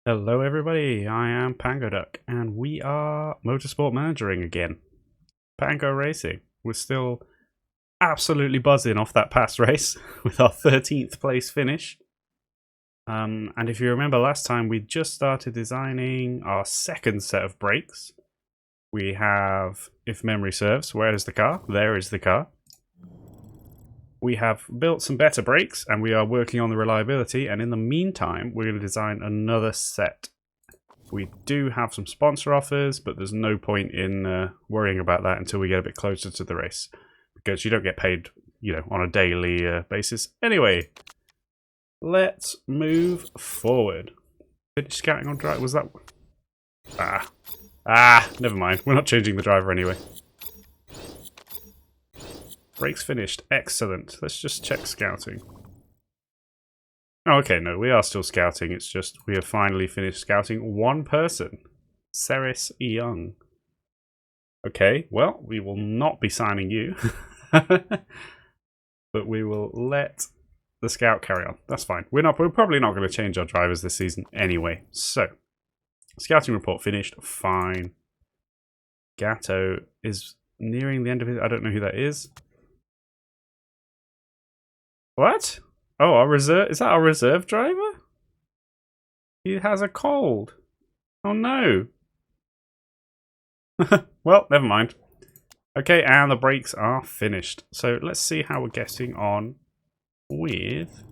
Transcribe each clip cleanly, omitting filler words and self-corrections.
Hello everybody, I am pangoduck, and we are motorsport managering again. Pango Racing. We're still absolutely buzzing off that past race with our 13th place finish. And if you remember last time, we just started designing our second set of brakes. We have, if memory serves, where is the car? There is the car. We have built some better brakes, and we are working on the reliability, and in the meantime, we're going to design another set. We do have some sponsor offers, but there's no point in worrying about that until we get a bit closer to the race, because you don't get paid, on a daily basis. Anyway, let's move forward. Finish scouting on drive. Was that? Never mind. We're not changing the driver anyway. Brakes finished. Excellent. Let's just check scouting. Oh, okay, no, we are still scouting. It's just we have finally finished scouting one person. Ceres Young. Okay, well, we will not be signing you. But we will let the scout carry on. That's fine. We're probably not going to change our drivers this season anyway. So, scouting report finished. Fine. Gatto is nearing the end of it. I don't know who that is. What? Oh, our reserve. Is that our reserve driver? He has a cold. Oh no. Well, never mind. Okay, and the brakes are finished. So let's see how we're getting on with...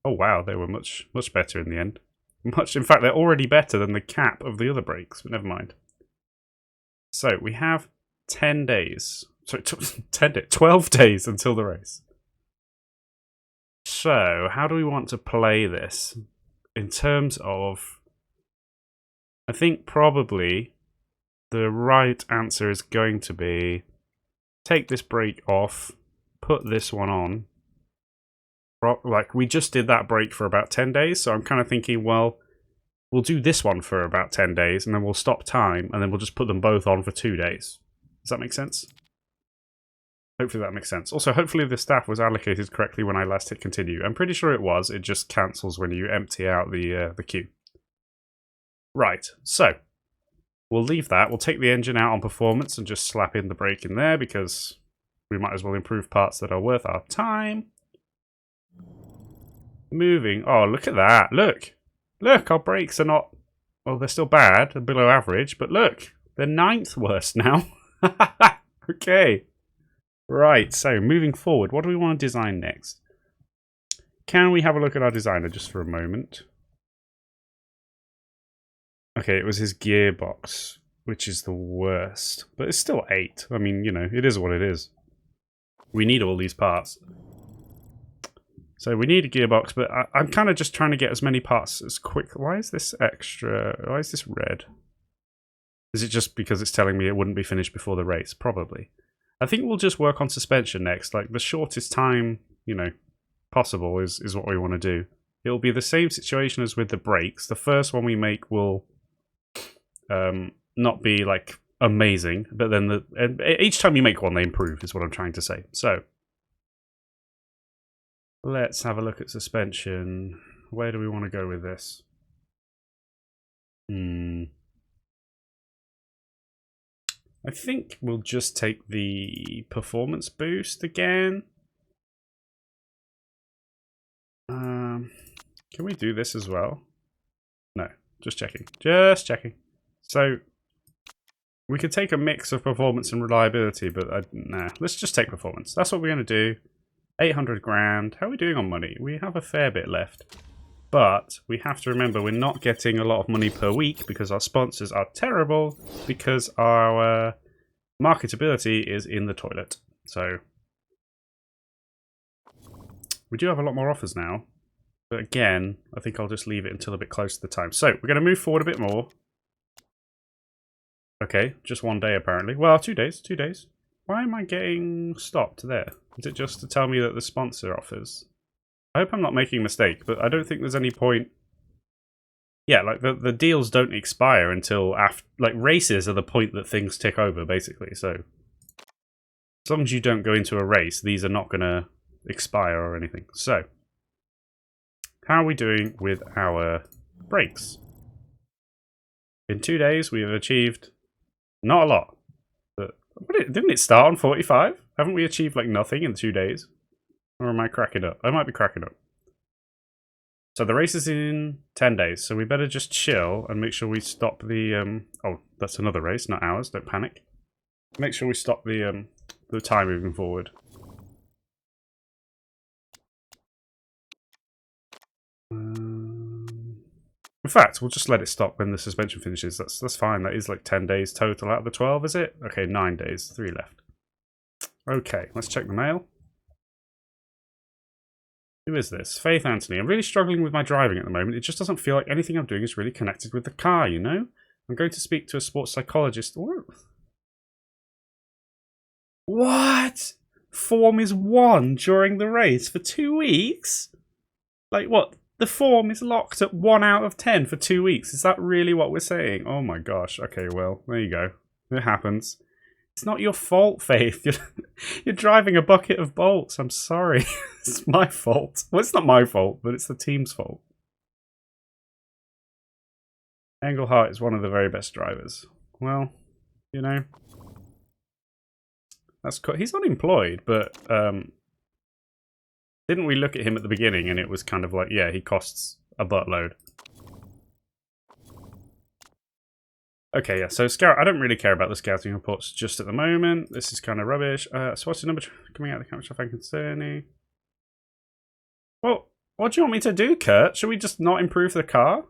Oh wow, they were much better in the end. In fact, they're already better than the cap of the other brakes, but never mind. So we have 10 days. Sorry, 12 days until the race. So, how do we want to play this? In terms of... I think probably the right answer is going to be take this brake off, put this one on. Like, we just did that brake for about 10 days, so I'm kind of thinking, well, we'll do this one for about 10 days, and then we'll stop time, and then we'll just put them both on for 2 days. Does that make sense? Hopefully that makes sense. Also, hopefully the staff was allocated correctly when I last hit continue. I'm pretty sure it was. It just cancels when you empty out the queue. Right, so we'll leave that. We'll take the engine out on performance and just slap in the brake in there because we might as well improve parts that are worth our time. Moving. Oh, look at that. Look. Look, our brakes are not... Well, they're still bad. They're below average. But look, they're 9th worst now. Okay. Right, so moving forward, what do we want to design next? Can we have a look at our designer just for a moment? Okay, it was his gearbox, which is the worst. But it's still 8. I mean, it is what it is. We need all these parts. So we need a gearbox, but I'm kind of just trying to get as many parts as quick. Why is this extra? Why is this red? Is it just because it's telling me it wouldn't be finished before the race? Probably. I think we'll just work on suspension next. Like, the shortest time, possible is what we want to do. It'll be the same situation as with the brakes. The first one we make will not be, like, amazing. But then each time you make one, they improve, is what I'm trying to say. So, let's have a look at suspension. Where do we want to go with this? I think we'll just take the performance boost again. Can we do this as well? No, just checking. Just checking. So, we could take a mix of performance and reliability, but nah, let's just take performance. That's what we're going to do. 800 grand. How are we doing on money? We have a fair bit left. But we have to remember we're not getting a lot of money per week because our sponsors are terrible because our marketability is in the toilet. So we do have a lot more offers now. But again, I think I'll just leave it until a bit close to the time. So we're going to move forward a bit more. Okay, just 1 day apparently. Well, 2 days. 2 days. Why am I getting stopped there? Is it just to tell me that the sponsor offers? I hope I'm not making a mistake, but I don't think there's any point... Yeah, like, the deals don't expire until after... Like, races are the point that things tick over, basically, so... As long as you don't go into a race, these are not going to expire or anything. So, how are we doing with our brakes? In 2 days, we have achieved not a lot. But didn't it start on 45? Haven't we achieved like nothing in 2 days? Or am I cracking up? I might be cracking up. So the race is in 10 days, so we better just chill and make sure we stop the... oh, that's another race, not ours, don't panic. Make sure we stop the time moving forward. In fact, we'll just let it stop when the suspension finishes. That's fine. That is like 10 days total out of the 12, is it? Okay, 9 days. 3 left. Okay, let's check the mail. Who is this? Faith Anthony. I'm really struggling with my driving at the moment. It just doesn't feel like anything I'm doing is really connected with the car, you know? I'm going to speak to a sports psychologist. What? Form is 1 during the race for 2 weeks? Like what? The form is locked at 1 out of 10 for 2 weeks. Is that really what we're saying? Oh my gosh. Okay, well, there you go. It happens. It's not your fault, Faith. You're driving a bucket of bolts. I'm sorry. It's my fault. Well, it's not my fault, but it's the team's fault. Engelhart is one of the very best drivers. Well, you know. That's cool. He's unemployed, but didn't we look at him at the beginning and it was kind of like, yeah, he costs a buttload. Okay, yeah, so I don't really care about the scouting reports just at the moment. This is kind of rubbish. So what's the number coming out of the camera? I find concerning. Well, what do you want me to do, Kurt? Should we just not improve the car?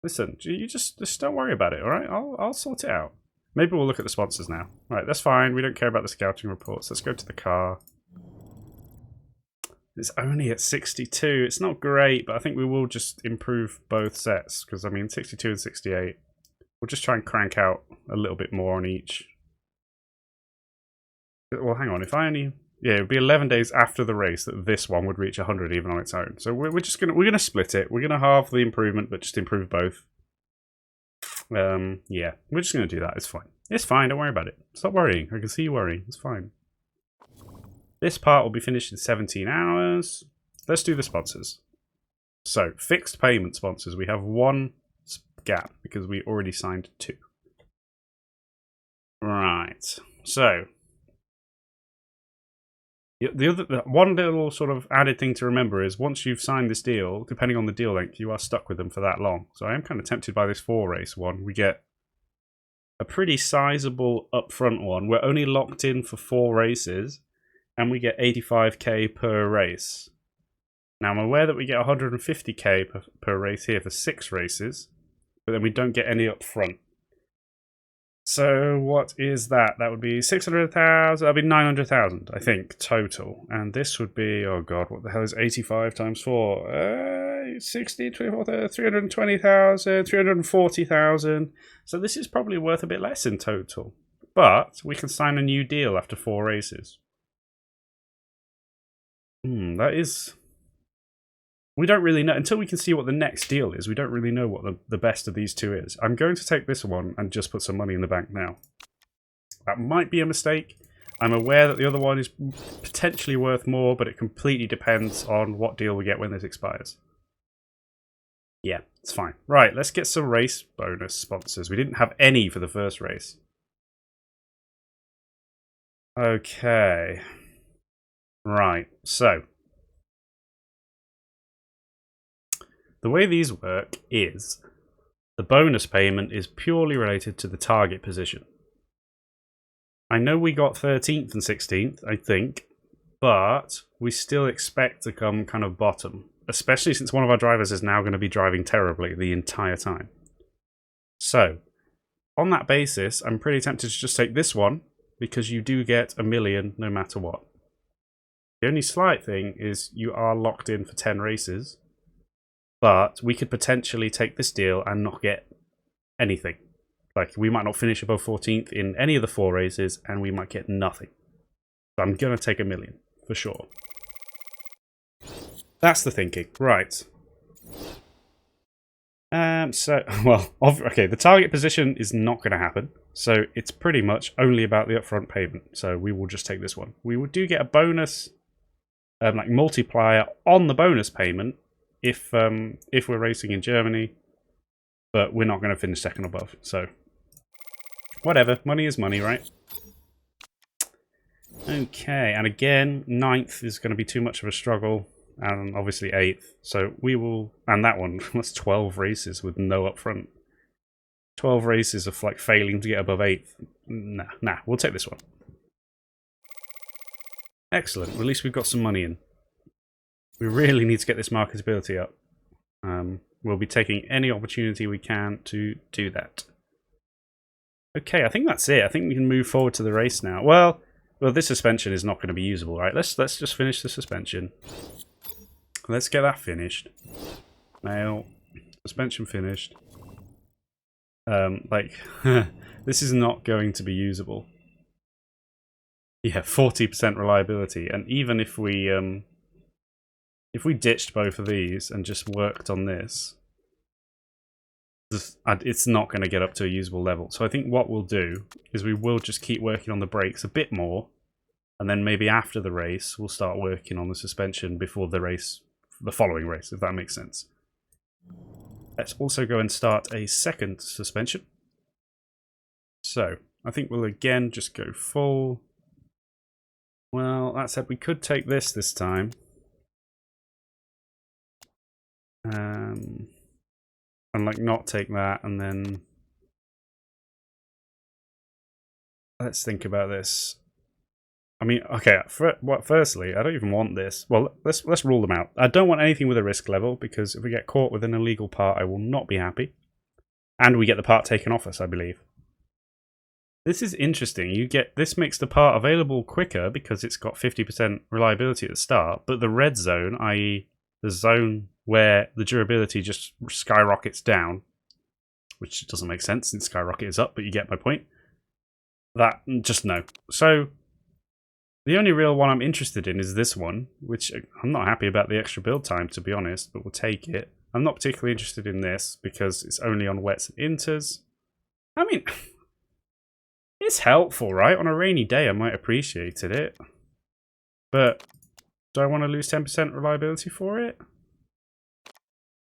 Listen, you just don't worry about it, all right? I'll sort it out. Maybe we'll look at the sponsors now. Right, that's fine. We don't care about the scouting reports. Let's go to the car. It's only at 62. It's not great, but I think we will just improve both sets. Because, I mean, 62 and 68. We'll just try and crank out a little bit more on each. Well, hang on. If I only... Yeah, it would be 11 days after the race that this one would reach 100 even on its own. So we're just gonna... We're going to split it. We're going to halve the improvement, but just improve both. Yeah. We're just going to do that. It's fine. It's fine. Don't worry about it. Stop worrying. I can see you worrying. It's fine. This part will be finished in 17 hours. Let's do the sponsors. So, fixed payment sponsors. We have 1 gap because we already signed 2. Right. So, the one little sort of added thing to remember is once you've signed this deal, depending on the deal length, you are stuck with them for that long. So I am kind of tempted by this 4 race one. We get a pretty sizable upfront one. We're only locked in for 4 races. And we get 85k per race. Now, I'm aware that we get 150k per race here for 6 races, but then we don't get any up front. So, what is that? That would be 600,000, that would be 900,000, I think, total. And this would be, oh god, what the hell is 85 times 4? 60, 24, 320,000, 340,000. So, this is probably worth a bit less in total. But we can sign a new deal after 4 races. That is... We don't really know. Until we can see what the next deal is, we don't really know what the best of these 2 is. I'm going to take this one and just put some money in the bank now. That might be a mistake. I'm aware that the other one is potentially worth more, but it completely depends on what deal we get when this expires. Yeah, it's fine. Right, let's get some race bonus sponsors. We didn't have any for the first race. Okay... Right, so the way these work is the bonus payment is purely related to the target position. I know we got 13th and 16th, I think, but we still expect to come kind of bottom, especially since one of our drivers is now going to be driving terribly the entire time. So, on that basis, I'm pretty tempted to just take this one because you do get $1 million no matter what. The only slight thing is you are locked in for 10 races, but we could potentially take this deal and not get anything. Like, we might not finish above 14th in any of the 4 races, and we might get nothing. So I'm going to take $1 million, for sure. That's the thinking. Right. Okay, the target position is not going to happen. So it's pretty much only about the upfront payment. So we will just take this one. We do get a bonus like multiplier on the bonus payment if we're racing in Germany, but we're not going to finish second above. So whatever, money is money, right? Okay, and again, 9th is going to be too much of a struggle, and obviously 8th. So we will, and that one, that's 12 races with no upfront. 12 races of like failing to get above 8th. Nah, we'll take this one. Excellent, well, at least we've got some money in. We really need to get this marketability up. We'll be taking any opportunity we can to do that. Okay, I think that's it. I think we can move forward to the race now. Well, this suspension is not going to be usable, right? Let's just finish the suspension. Let's get that finished. Now, suspension finished. This is not going to be usable. Yeah, 40% reliability, and even if we ditched both of these and just worked on this, it's not going to get up to a usable level. So I think what we'll do is we will just keep working on the brakes a bit more, and then maybe after the race we'll start working on the suspension before the race, the following race, if that makes sense. Let's also go and start a second suspension. So I think we'll again just go full. Well, that said, we could take this time. And like not take that, and then let's think about this. I mean, okay, firstly, I don't even want this. Well, let's rule them out. I don't want anything with a risk level, because if we get caught with an illegal part, I will not be happy. And we get the part taken off us, I believe. This is interesting. This makes the part available quicker because it's got 50% reliability at the start, but the red zone, i.e. the zone where the durability just skyrockets down, which doesn't make sense since skyrocket is up, but you get my point. That, just no. So, the only real one I'm interested in is this one, which I'm not happy about the extra build time, to be honest, but we'll take it. I'm not particularly interested in this because it's only on wets and inters. I mean, it's helpful, right? On a rainy day, I might appreciate it. But do I want to lose 10% reliability for it?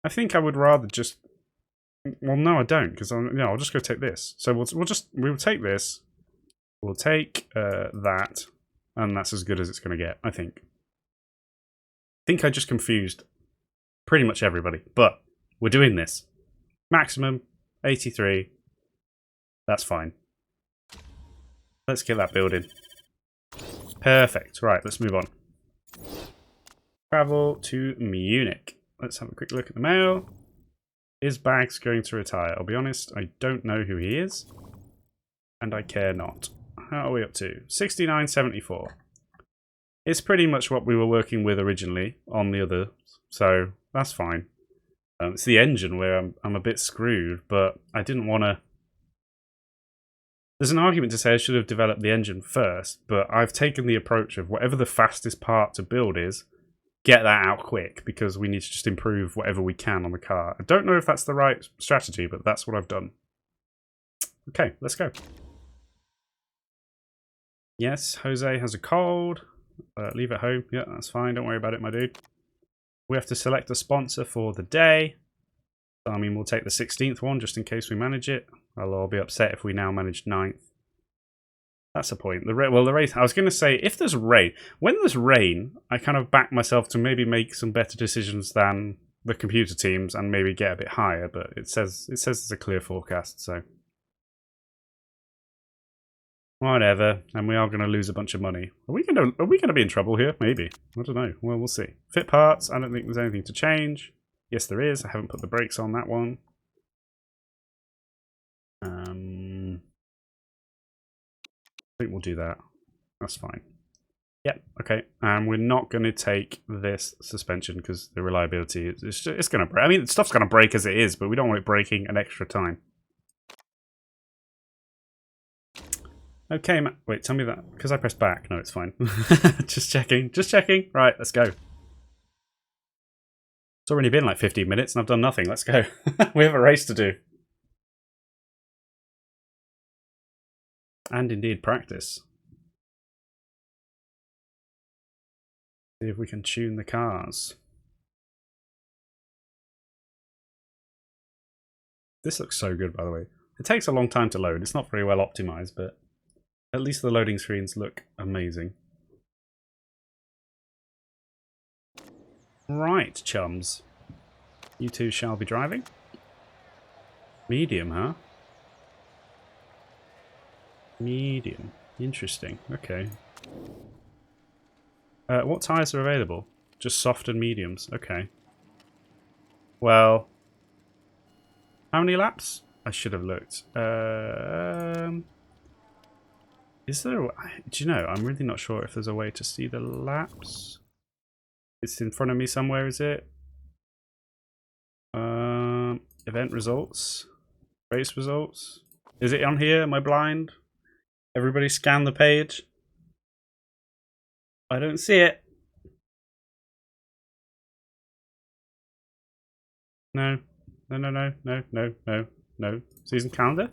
I think I would rather just... Well, no, I don't, because I'll just go take this. So we'll take this. We'll take that, and that's as good as it's going to get, I think. I think I just confused pretty much everybody, but we're doing this. Maximum 83. That's fine. Let's get that building. Perfect. Right, let's move on. Travel to Munich. Let's have a quick look at the mail. Is Bags going to retire? I'll be honest, I don't know who he is. And I care not. How are we up to? 69.74. It's pretty much what we were working with originally on the other, so that's fine. It's the engine where I'm a bit screwed, but I didn't want to... There's an argument to say I should have developed the engine first, but I've taken the approach of whatever the fastest part to build is, get that out quick, because we need to just improve whatever we can on the car. I don't know if that's the right strategy, but that's what I've done. Okay, let's go. Yes, Jose has a cold. Leave it home. Yeah, that's fine. Don't worry about it, my dude. We have to select a sponsor for the day. I mean, we'll take the 16th one just in case we manage it. I'll be upset if we now manage 9th. That's the point. The race. I was going to say, if there's rain, when there's rain, I kind of back myself to maybe make some better decisions than the computer teams and maybe get a bit higher. But it says it's a clear forecast, so whatever. And we are going to lose a bunch of money. Are we going to be in trouble here? Maybe. I don't know. Well, we'll see. Fit parts. I don't think there's anything to change. Yes, there is. I haven't put the brakes on that one. I think we'll do that. That's fine. Yep, okay. And we're not going to take this suspension because the reliability it's going to break. I mean, stuff's going to break as it is, but we don't want it breaking an extra time. Okay, wait, tell me that. Because I pressed back. No, it's fine. Just checking. Just checking. Right, let's go. It's already been like 15 minutes and I've done nothing. Let's go. We have a race to do. And indeed practice. See if we can tune the cars. This looks so good, by the way. It takes a long time to load. It's not very well optimized, but at least the loading screens look amazing. Right, chums. You two shall be driving. Medium, huh? Medium. Interesting. Okay. What tyres are available? Just soft and mediums. Okay. Well, how many laps? I should have looked. Is there? Do you know? I'm really not sure if there's a way to see the laps. It's in front of me somewhere. Is it? Event results, race results. Is it on here? Am I blind? Everybody scan the page. I don't see it. No. No. Season calendar?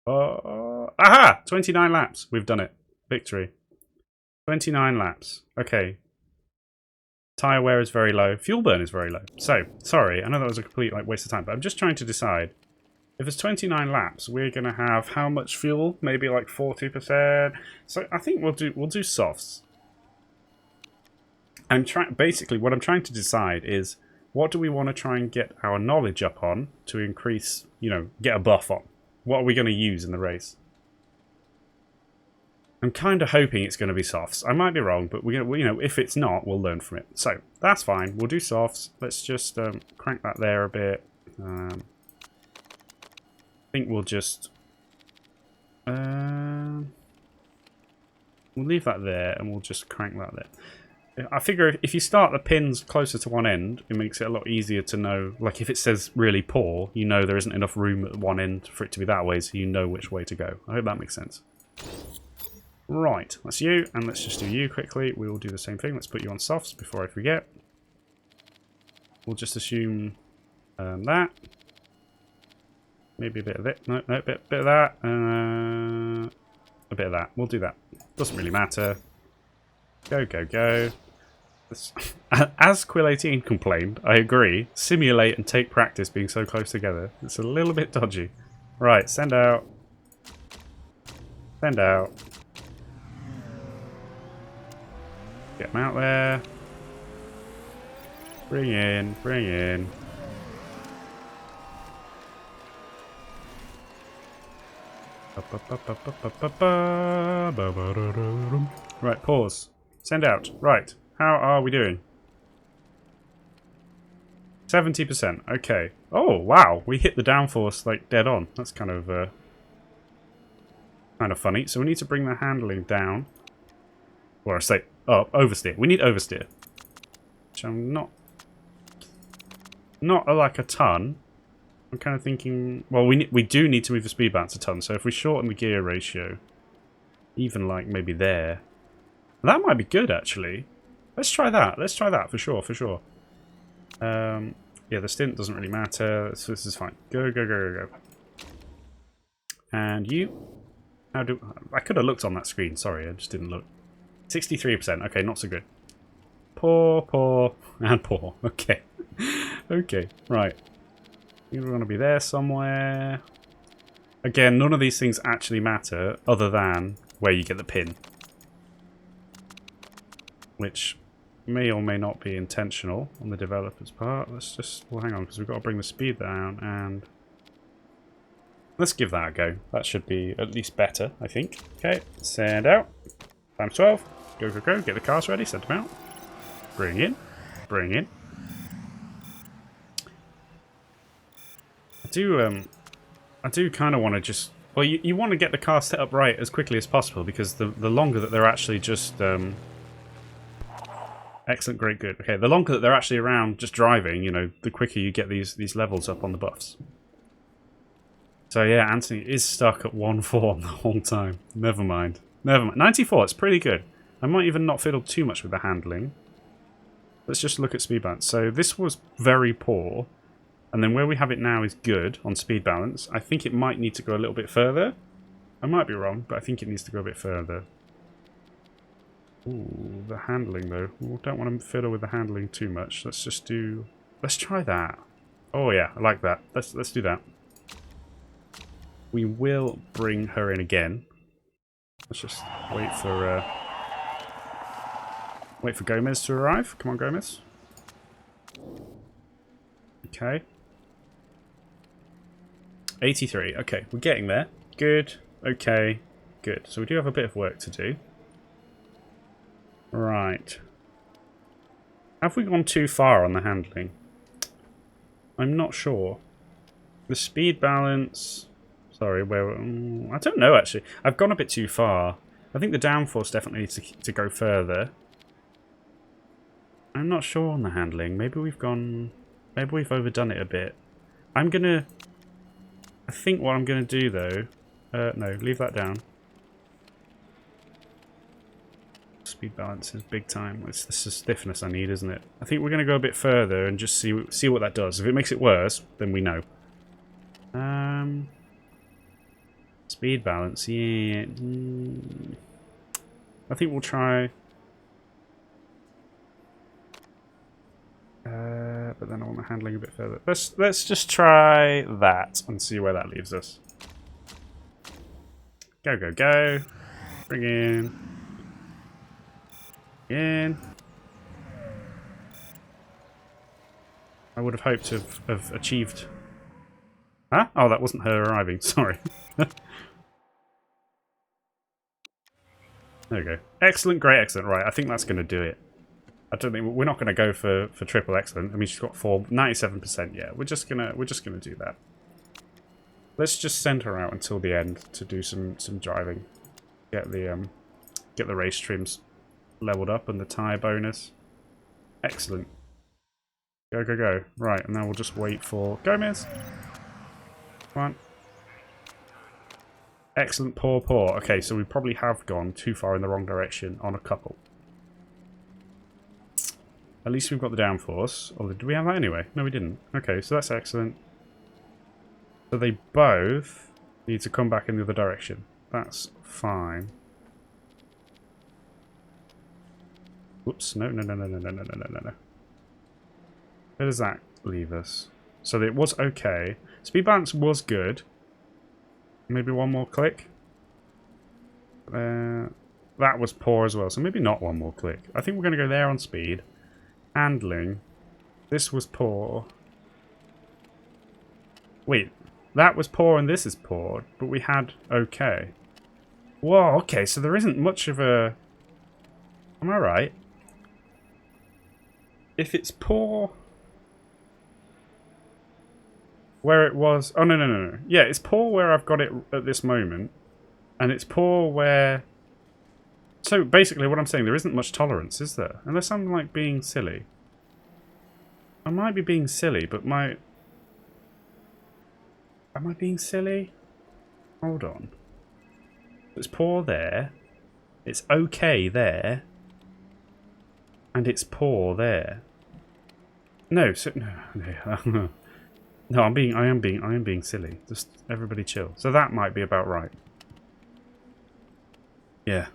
Aha! 29 laps. We've done it. Victory. 29 laps. Okay. Tyre wear is very low. Fuel burn is very low. So, sorry. I know that was a complete waste of time, but I'm just trying to decide. If it's 29 laps, we're going to have how much fuel? Maybe like 40%. So I think we'll do softs. Basically, what I'm trying to decide is what do we want to try and get our knowledge up on to increase, get a buff on? What are we going to use in the race? I'm kind of hoping it's going to be softs. I might be wrong, but if it's not, we'll learn from it. So that's fine. We'll do softs. Let's just crank that there a bit. I think we'll just we'll leave that there, and we'll just crank that there. I figure if you start the pins closer to one end, it makes it a lot easier to know. Like if it says really poor, you know there isn't enough room at one end for it to be that way, so you know which way to go. I hope that makes sense. Right, that's you, and let's just do you quickly. We will do the same thing. Let's put you on softs before I forget. We'll just assume that. Maybe a bit of it. No, bit of that. A bit of that. We'll do that. Doesn't really matter. Go. As Quill18 complained, I agree. Simulate and take practice being so close together. It's a little bit dodgy. Right, send out. Send out. Get them out there. Bring in. Right, pause. Send out. Right. How are we doing? 70%. Okay. Oh, wow. We hit the downforce dead on. That's kind of funny. So we need to bring the handling down. Or I say up. Oversteer. We need oversteer. Which I'm not like a ton. I'm kind of thinking. Well, we do need to move the speed balance a ton. So if we shorten the gear ratio, even maybe there. That might be good, actually. Let's try that. Let's try that for sure. Yeah, the stint doesn't really matter. This is fine. Go. And you? I could have looked on that screen. Sorry, I just didn't look. 63%. Okay, not so good. Poor, and poor. Okay. Okay, right. You're going to be there somewhere. Again, none of these things actually matter other than where you get the pin. Which may or may not be intentional on the developer's part. Well, hang on, because we've got to bring the speed down, and let's give that a go. That should be at least better, I think. Okay, send out. Times 12. Go. Get the cars ready, send them out. Bring in. I do kind of want to just... Well, you want to get the car set up right as quickly as possible, because the longer that they're actually just... Excellent, great, good. Okay, the longer that they're actually around just driving, the quicker you get these levels up on the buffs. So yeah, Anthony is stuck at 1-4 the whole time. Never mind. 94, it's pretty good. I might even not fiddle too much with the handling. Let's just look at speed balance. So this was very poor. And then where we have it now is good on speed balance. I think it might need to go a little bit further. I might be wrong, but I think it needs to go a bit further. Ooh, the handling though. We don't want to fiddle with the handling too much. Let's just do... Let's try that. Oh yeah, I like that. Let's do that. We will bring her in again. Let's just wait for Gomez to arrive. Come on, Gomez. Okay. 83. Okay, we're getting there. Good. Okay. Good. So we do have a bit of work to do. Right. Have we gone too far on the handling? I'm not sure. The speed balance... Sorry, where... I don't know, actually. I've gone a bit too far. I think the downforce definitely needs to go further. I'm not sure on the handling. Maybe we've gone... Maybe we've overdone it a bit. I'm gonna... I think what I'm gonna do, though... no, leave that down. Speed balance is big time. It's the stiffness I need, isn't it? I think we're going to go a bit further and just see what that does. If it makes it worse, then we know. Speed balance, yeah. I think we'll try... but then I want the handling a bit further. Let's just try that and see where that leaves us. Go, go, go. Bring in. In. I would have hoped to have achieved... Huh? Oh, that wasn't her arriving. Sorry. There we go. Excellent, great, excellent. Right, I think that's going to do it. I don't think we're not going to go for triple excellent. I mean, she's got 97%. Yeah, we're just gonna do that. Let's just send her out until the end to do some driving. Get the race trims leveled up and the tyre bonus. Excellent. Go, go, go. Right, and now we'll just wait for Gomez. Come on. Excellent, poor, poor. Okay, so we probably have gone too far in the wrong direction on a couple. At least we've got the downforce. Or did we have that anyway? No, we didn't. Okay, so that's excellent. So they both need to come back in the other direction. That's fine. Whoops, no. Where does that leave us? So it was okay. Speed balance was good. Maybe one more click. That was poor as well, so maybe not one more click. I think we're going to go there on speed. Handling. This was poor. Wait, that was poor and this is poor, but we had okay. Whoa, okay, so there isn't much of a... Am I right? If it's poor... Where it was... Oh, no. Yeah, it's poor where I've got it at this moment. And it's poor where... So, basically, what I'm saying, there isn't much tolerance, is there? Unless I'm, like, being silly. I might be being silly, but my... Am I being silly? Hold on. It's poor there. It's okay there. And it's poor there. No, so... No. No, I am being silly. Just everybody chill. So that might be about right. Yeah.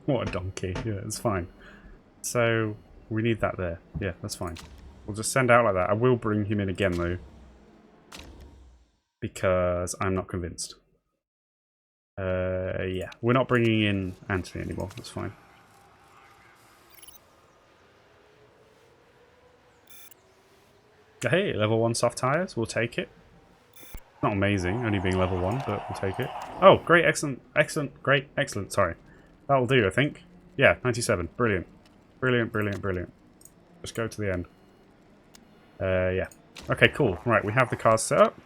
What a donkey. Yeah, it's fine. So we need that there. Yeah, that's fine. We'll just send out like that. I will bring him in again though. Because I'm not convinced. Yeah. We're not bringing in Anthony anymore. That's fine. Hey, level 1 soft tires. We'll take it. Not amazing, only being level 1, but we'll take it. Oh, great, excellent, great, excellent. Sorry. That'll do, I think. Yeah, 97. Brilliant. Brilliant. Just go to the end. Yeah. Okay, cool. Right, we have the cars set up.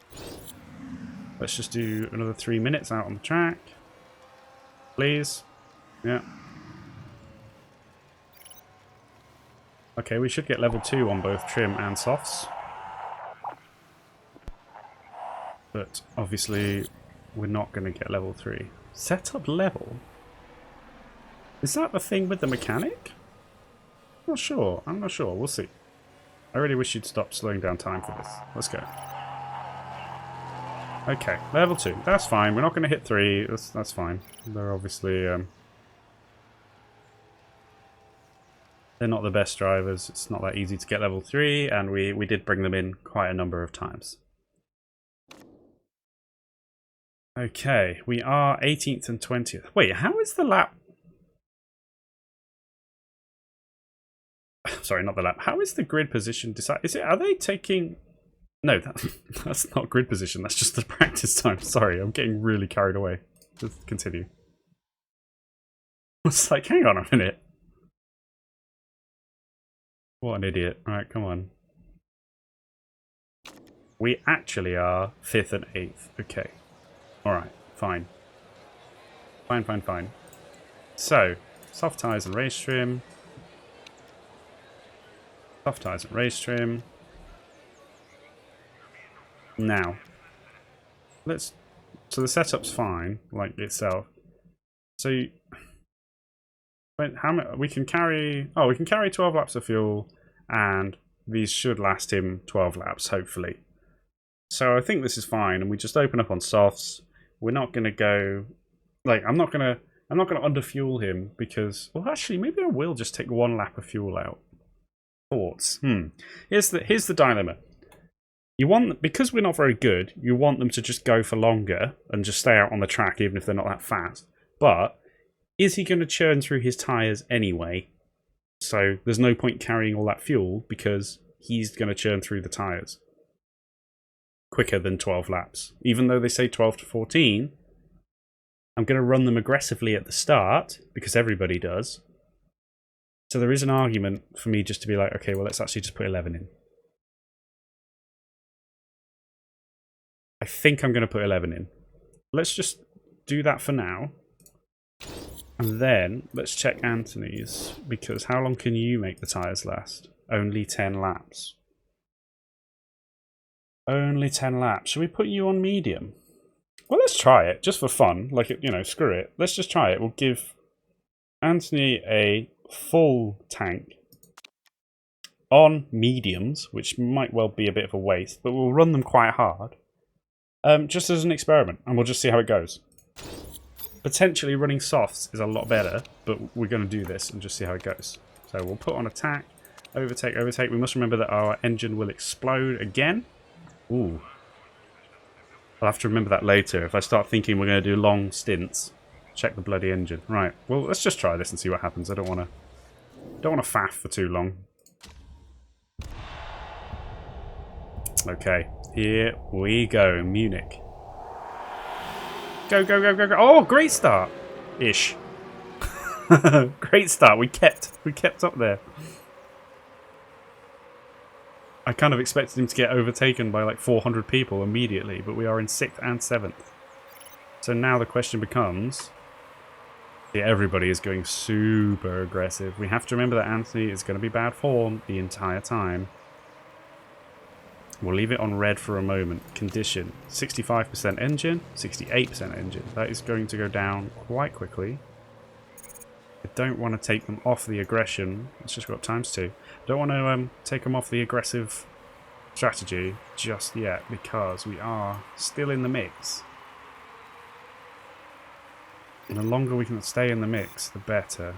Let's just do another 3 minutes out on the track. Please. Yeah. Okay, we should get level 2 on both trim and softs. But obviously, we're not going to get level 3. Setup level? Is that the thing with the mechanic? I'm not sure. We'll see. I really wish you'd stop slowing down time for this. Let's go. Okay, level 2. That's fine. We're not going to hit 3. That's fine. They're obviously... They're not the best drivers. It's not that easy to get level 3, and we did bring them in quite a number of times. Okay, we are 18th and 20th. Wait, how is the lap? Sorry, not the lap. How is the grid position decided? Is it? Are they taking? No, that's not grid position. That's just the practice time. Sorry, I'm getting really carried away. Just continue. It's like, hang on a minute. What an idiot. Alright, come on. We actually are 5th and 8th. Okay. Alright, fine. Fine. So, soft tyres and race trim. Soft tyres and race trim. Now. So the setup's fine, like itself. So how many, we can carry 12 laps of fuel, and these should last him 12 laps, hopefully. So I think this is fine, and we just open up on softs. We're not gonna go like I'm not gonna underfuel him because, well, actually maybe I will just take 1 lap of fuel out. Thoughts? Here's the dilemma. You want, because we're not very good, you want them to just go for longer and just stay out on the track even if they're not that fast. But is he going to churn through his tyres anyway? So there's no point carrying all that fuel because he's going to churn through the tyres quicker than 12 laps. Even though they say 12 to 14, I'm going to run them aggressively at the start because everybody does. So there is an argument for me just to be like, okay, well, let's actually just put 11 in. I think I'm going to put 11 in. Let's just do that for now. And then let's check Anthony's, because how long can you make the tyres last? Only 10 laps. Only 10 laps. Should we put you on medium? Well, let's try it, just for fun. Like, you know, screw it. Let's just try it. We'll give Anthony a full tank on mediums, which might well be a bit of a waste, but we'll run them quite hard. Just as an experiment, and we'll just see how it goes. Potentially running softs is a lot better, but we're going to do this and just see how it goes. So we'll put on attack, overtake. We must remember that our engine will explode again. Ooh. I'll have to remember that later. If I start thinking we're going to do long stints, check the bloody engine. Right, well, let's just try this and see what happens. I don't want to faff for too long. Okay. Here we go, Munich. Go. Oh, great start. Ish. Great start. We kept up there. I kind of expected him to get overtaken by like 400 people immediately, but we are in 6th and 7th. So now the question becomes, yeah, everybody is going super aggressive. We have to remember that Anthony is going to be bad form the entire time. We'll leave it on red for a moment. Condition, 65% engine, 68% engine. That is going to go down quite quickly. I don't want to take them off the aggression. It's just got times 2. Don't want to take them off the aggressive strategy just yet because we are still in the mix. And the longer we can stay in the mix, the better.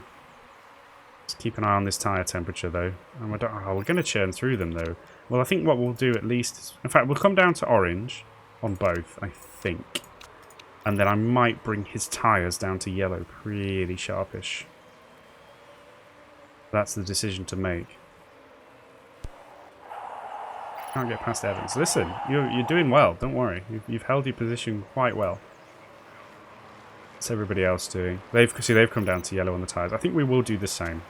Let's keep an eye on this tyre temperature though. And we're going to churn through them though. Well, I think what we'll do at least is... In fact, we'll come down to orange on both, I think. And then I might bring his tyres down to yellow pretty sharpish. That's the decision to make. Can't get past Evans. Listen, you're doing well, don't worry. You've held your position quite well. What's everybody else doing? They've come down to yellow on the tyres. I think we will do the same.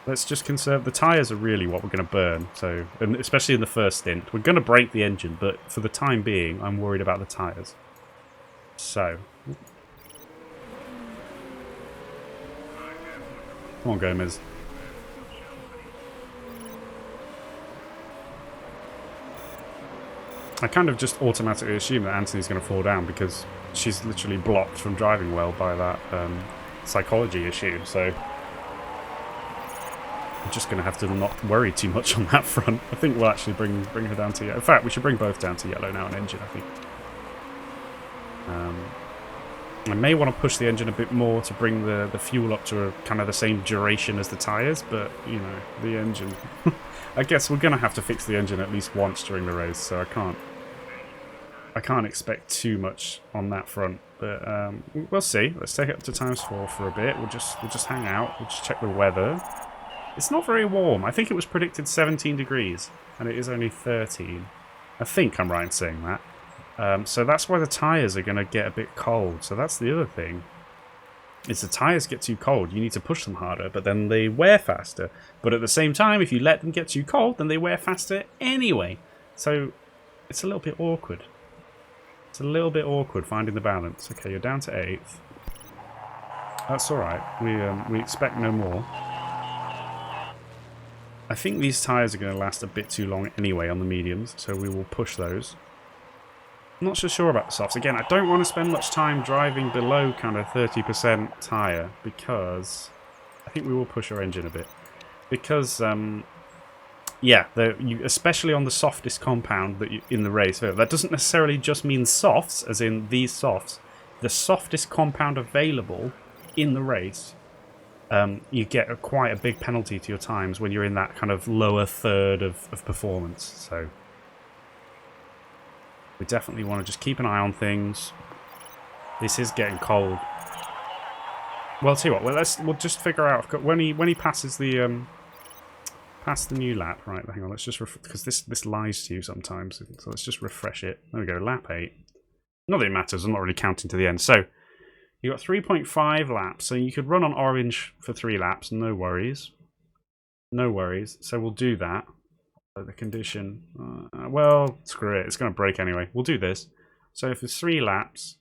Let's just conserve. The tyres are really what we're going to burn. So, and especially in the first stint. We're going to break the engine, but for the time being, I'm worried about the tyres. So. Come on, Gomez. I kind of just automatically assume that Anthony's going to fall down because she's literally blocked from driving well by that psychology issue. So I'm just going to have to not worry too much on that front. I think we'll actually bring her down to yellow. In fact, we should bring both down to yellow now on engine, I think. I may want to push the engine a bit more to bring the fuel up to a kind of the same duration as the tyres, but, you know, the engine... I guess we're going to have to fix the engine at least once during the race, so I can't expect too much on that front, but we'll see. Let's take it up to ×4 for a bit. We'll just hang out. We'll just check the weather. It's not very warm. I think it was predicted 17 degrees, and it is only 13. I think I'm right in saying that. So that's why the tyres are going to get a bit cold. So that's the other thing. Is the tyres get too cold, you need to push them harder, but then they wear faster. But at the same time, if you let them get too cold, then they wear faster anyway. So it's a little bit awkward. It's a little bit awkward finding the balance. Okay, you're down to 8th. That's alright. We expect no more. I think these tyres are going to last a bit too long anyway on the mediums, so we will push those. I'm not so sure about the softs. Again, I don't want to spend much time driving below kind of 30% tyre, because I think we will push our engine a bit. Because, yeah, especially on the softest compound that in the race, that doesn't necessarily just mean softs, as in these softs. The softest compound available in the race, you get quite a big penalty to your times when you're in that kind of lower third of performance. So we definitely want to just keep an eye on things. This is getting cold. Well, tell you what, we'll just figure out when he passes the new lap. Right, hang on, let's just because this lies to you sometimes. So let's just refresh it. There we go, lap 8. Not that it matters. I'm not really counting to the end. So you got 3.5 laps. So you could run on orange for 3 laps. No worries. No worries. So we'll do that. The condition. Well, screw it. It's going to break anyway. We'll do this. So if it's 3 laps.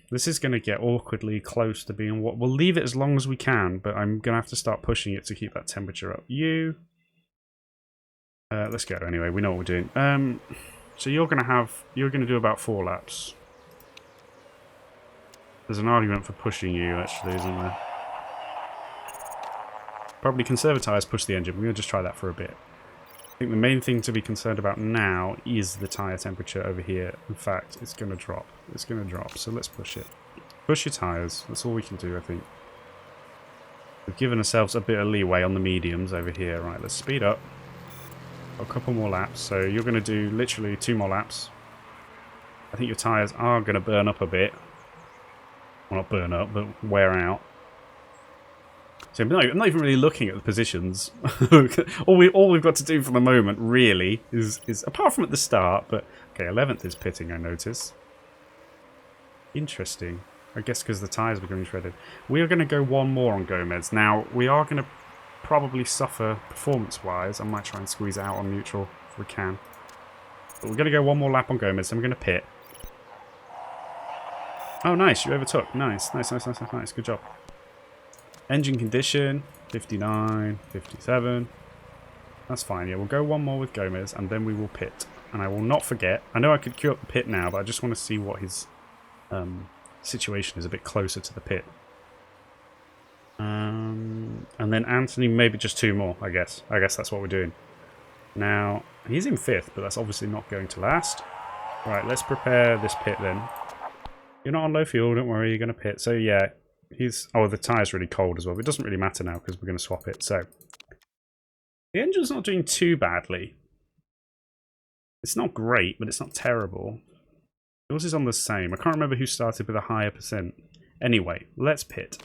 This is going to get awkwardly close to being what. We'll leave it as long as we can, but I'm going to have to start pushing it to keep that temperature up. Let's go anyway. We know what we're doing. So you're going to do about 4 laps. There's an argument for pushing you, actually, isn't there? Probably conservatize, push the engine. We're going to just try that for a bit. I think the main thing to be concerned about now is the tyre temperature over here. In fact, it's going to drop. It's going to drop, so let's push it. Push your tyres. That's all we can do, I think. We've given ourselves a bit of leeway on the mediums over here. Right, let's speed up. A couple more laps. So you're going to do literally 2 more laps. I think your tyres are going to burn up a bit. Well, not burn up, but wear out. So I'm not even really looking at the positions. all we've got to do for the moment, really, is apart from at the start, but okay, 11th is pitting, I notice. Interesting. I guess because the tyres are becoming shredded. We are going to go 1 more on Gomez. Now, we are going to probably suffer performance-wise. I might try and squeeze it out on neutral if we can. But we're going to go 1 more lap on Gomez, and we're going to pit. Oh, nice. You overtook. Nice. Good job. Engine condition, 59, 57. That's fine, yeah. We'll go 1 more with Gomez, and then we will pit. And I will not forget. I know I could queue up the pit now, but I just want to see what his situation is a bit closer to the pit. And then Anthony, maybe just 2 more, I guess. I guess that's what we're doing. Now, he's in 5th, but that's obviously not going to last. Right, let's prepare this pit then. You're not on low fuel, don't worry, you're going to pit. So, yeah. Oh, the tyre's really cold as well. It doesn't really matter now because we're going to swap it. So the engine's not doing too badly. It's not great, but it's not terrible. Yours is on the same. I can't remember who started with a higher percent. Anyway, let's pit.